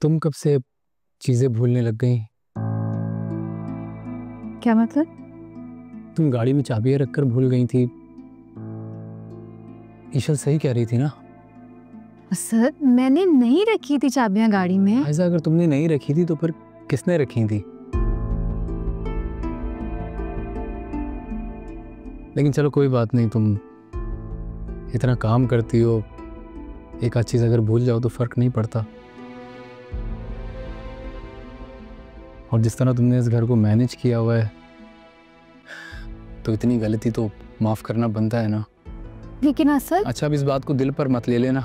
तुम कब से चीजें भूलने लग गई? क्या मतलब? तुम गाड़ी में चाबियां रखकर भूल गई थी। ईशल सही कह रही थी ना? सर, मैंने नहीं रखी थी चाबियां गाड़ी में। ऐसा अगर तुमने नहीं रखी थी तो फिर किसने रखी थी? लेकिन चलो कोई बात नहीं, तुम इतना काम करती हो, एक आध चीज अगर भूल जाओ तो फर्क नहीं पड़ता। और जिस तरह तुमने इस घर को मैनेज किया हुआ है तो इतनी गलती तो माफ करना बनता है ना। लेकिन असद, अच्छा, अब इस बात को दिल पर मत ले लेना,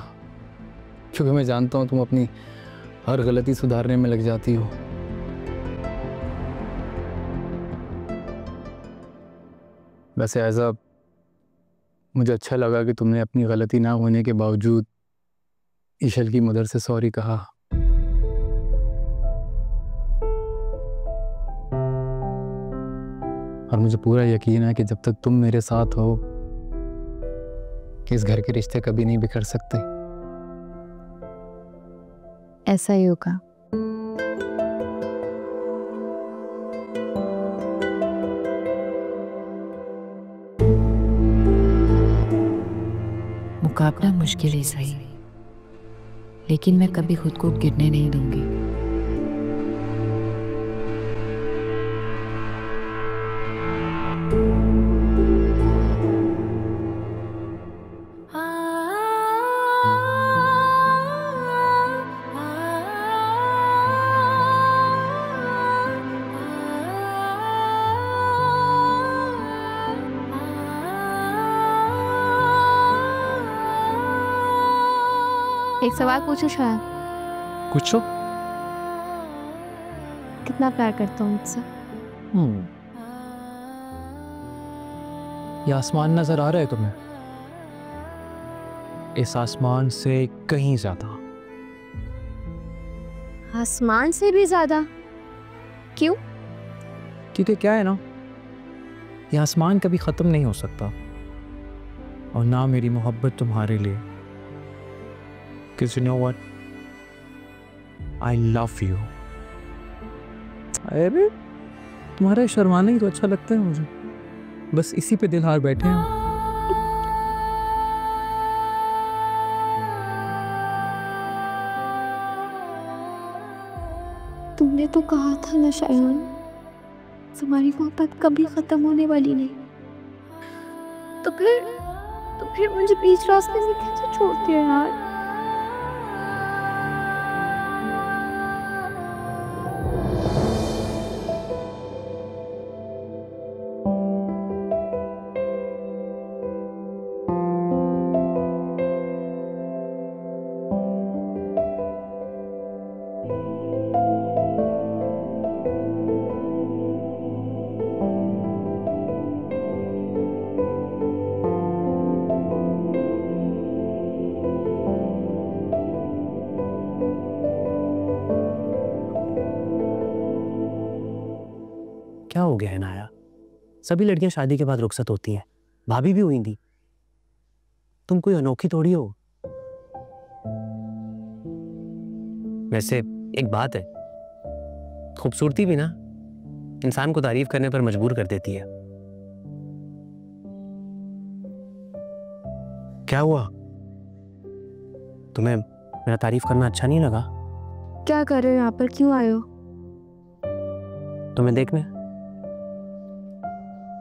क्योंकि मैं जानता हूं तुम अपनी हर गलती सुधारने में लग जाती हो। वैसे ऐसा मुझे अच्छा लगा कि तुमने अपनी गलती ना होने के बावजूद ईशल की मदर से सॉरी कहा। और मुझे पूरा यकीन है कि जब तक तुम मेरे साथ हो कि इस घर के रिश्ते कभी नहीं बिखर सकते। ऐसा ही होगा। मुकाबला मुश्किल ही सही, लेकिन मैं कभी खुद को गिरने नहीं दूंगी। एक सवाल पूछूं शायद? पूछो। कितना प्यार करता हूँ मुझसे? ये आसमान नजर आ रहा है तुम्हें? इस आसमान से कहीं ज्यादा। आसमान से भी ज्यादा? क्यों? क्योंकि क्या है ना, ये आसमान कभी खत्म नहीं हो सकता, और ना मेरी मोहब्बत तुम्हारे लिए। Because you know what? I love you. अरे तुम्हारा शर्माना ही तो अच्छा लगता है मुझे, बस इसी पे दिल हार बैठे हैं। तुमने तो कहा था ना शायन, हमारी मोहब्बत कभी खत्म होने वाली नहीं। तो फिर मुझे बीच रास्ते में कैसे छोड़ती हो यार? क्या हो गया है नाया? सभी लड़कियां शादी के बाद रुखसत होती हैं, भाभी भी हुई थी। तुम कोई अनोखी थोड़ी हो। वैसे एक बात है, खूबसूरती भी ना इंसान को तारीफ करने पर मजबूर कर देती है। क्या हुआ? तुम्हें मेरा तारीफ करना अच्छा नहीं लगा? क्या कर रहे हो यहाँ पर? क्यों आए हो? तुम्हें देखने,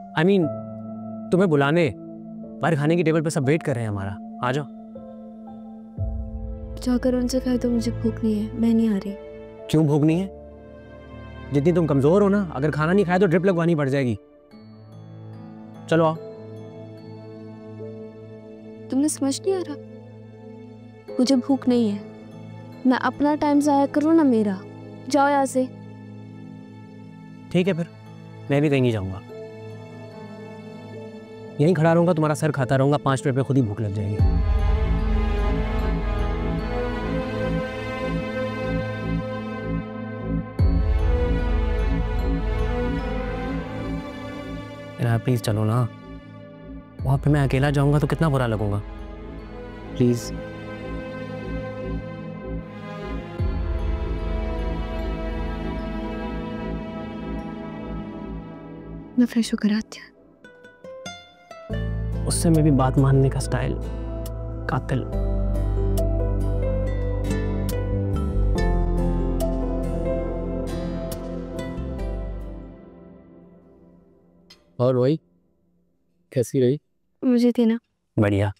I mean, तुम्हें बुलाने। बाहर खाने की टेबल पर सब वेट कर रहे हैं हमारा, आ जाओ। जाकर उनसे कह दो मुझे भूख नहीं है, मैं नहीं आ रही। क्यों भूख नहीं है? जितनी तुम कमजोर हो ना, अगर खाना नहीं खाया तो ड्रिप लगवानी पड़ जाएगी। चलो आओ। तुमने समझ नहीं आ रहा? मुझे भूख नहीं है, मैं अपना टाइम जाया करूँ ना मेरा। जाओ यहाँ से। ठीक है, फिर मैं भी कहीं नहीं जाऊंगा, यहीं खड़ा रहूंगा, तुम्हारा सर खाता रहूंगा। 5 मिनट में खुद ही भूख लग जाएगी। प्लीज चलो ना, वहां पे मैं अकेला जाऊंगा तो कितना बुरा लगूंगा। प्लीज। मैं फ्रेश होकर आती हूँ। उससे में भी बात मानने का स्टाइल कातिल। और वही कैसी रही? मुझे थी ना। बढ़िया।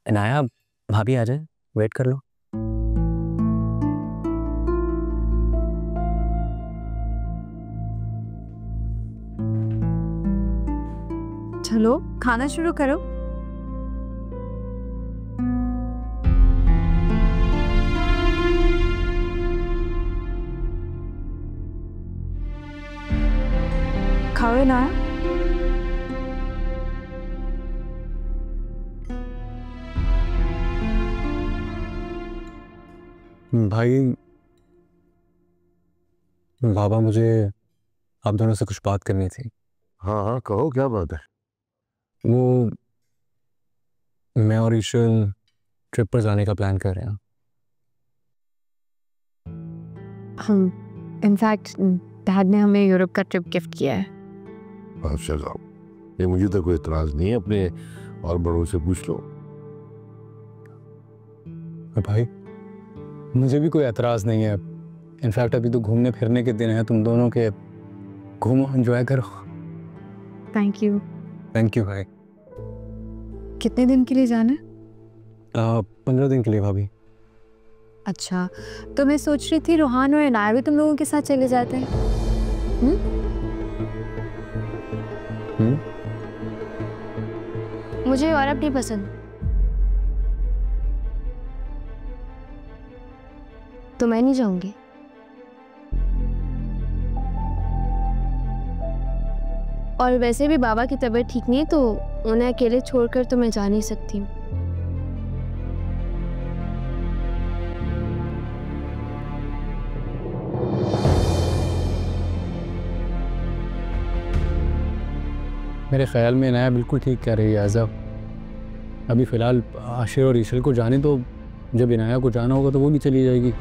इनाया, भाभी आ जाए, वेट कर लो। चलो खाना शुरू करो। खाओ ना। भाई, बाबा, मुझे आप दोनों से कुछ बात करनी थी। हाँ हाँ, कहो क्या बात है। वो मैं और ईशल ट्रिप पर जाने का प्लान कर रहे हैं। हम इनफैक्ट डैड ने हमें यूरोप का ट्रिप गिफ्ट किया है। अच्छा जाओ, ये मुझे तो कोई इतराज नहीं है, अपने और बड़ों से पूछ लो। भाई, मुझे भी कोई एतराज़ नहीं है। इनफैक्ट अभी तो घूमने फिरने के दिन हैं तुम दोनों के, घूमो, एंजॉय करो। Thank you. थैंक यू भाई। कितने दिन के लिए जाना है? 15 दिन के लिए भाभी। अच्छा, तो मैं सोच रही थी रोहान और इनाया भी तुम लोगों के साथ चले जाते हैं। मुझे यूरोप नहीं पसंद, तो मैं नहीं जाऊंगी। और वैसे भी बाबा की तबीयत ठीक नहीं है, तो उन्हें अकेले छोड़कर तो मैं जा नहीं सकती हूँ। मेरे ख्याल में इनाया बिल्कुल ठीक कह रही है आज़ा। अभी फ़िलहाल आशिर और ईशल को जाने तो, जब इनाया को जाना होगा तो वो भी चली जाएगी।